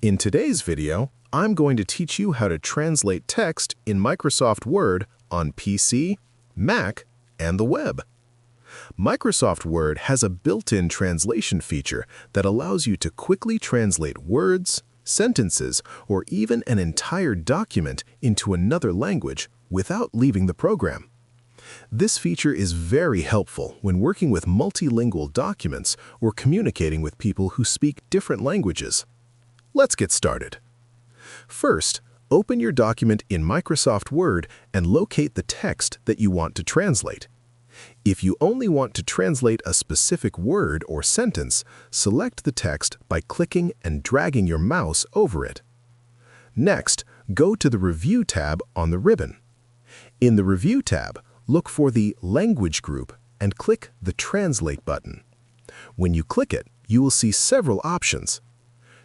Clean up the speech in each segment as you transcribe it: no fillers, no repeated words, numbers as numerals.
In today's video, I'm going to teach you how to translate text in Microsoft Word on PC, Mac, and the web. Microsoft Word has a built-in translation feature that allows you to quickly translate words, sentences, or even an entire document into another language without leaving the program. This feature is very helpful when working with multilingual documents or communicating with people who speak different languages. Let's get started. First, open your document in Microsoft Word and locate the text that you want to translate. If you only want to translate a specific word or sentence, select the text by clicking and dragging your mouse over it. Next, go to the Review tab on the ribbon. In the Review tab, look for the Language group and click the Translate button. When you click it, you will see several options.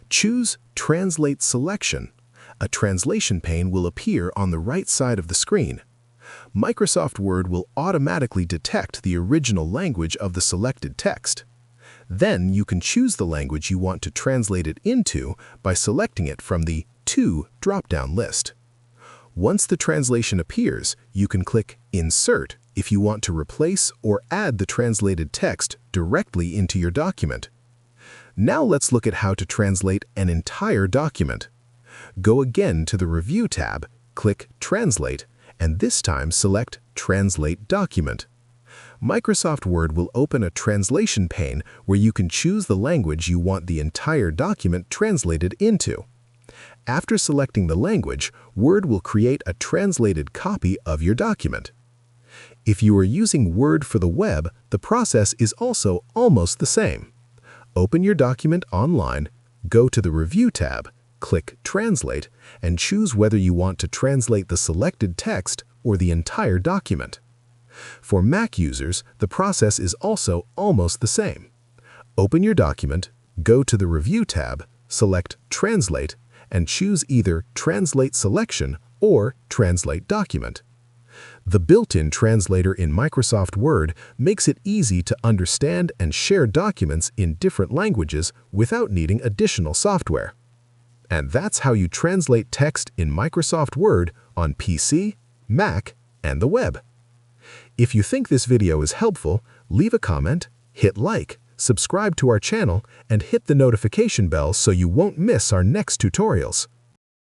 Choose Translate Selection. A translation pane will appear on the right side of the screen. Microsoft Word will automatically detect the original language of the selected text. Then you can choose the language you want to translate it into by selecting it from the To drop-down list. Once the translation appears, you can click Insert if you want to replace or add the translated text directly into your document. Now let's look at how to translate an entire document. Go again to the Review tab, click Translate, and this time select Translate Document. Microsoft Word will open a translation pane where you can choose the language you want the entire document translated into. After selecting the language, Word will create a translated copy of your document. If you are using Word for the web, the process is also almost the same. Open your document online, go to the Review tab, click Translate, and choose whether you want to translate the selected text or the entire document. For Mac users, the process is also almost the same. Open your document, go to the Review tab, select Translate, and choose either Translate Selection or Translate Document. The built-in translator in Microsoft Word makes it easy to understand and share documents in different languages without needing additional software. And that's how you translate text in Microsoft Word on PC, Mac, and the web. If you think this video is helpful, leave a comment, hit like, subscribe to our channel, and hit the notification bell so you won't miss our next tutorials.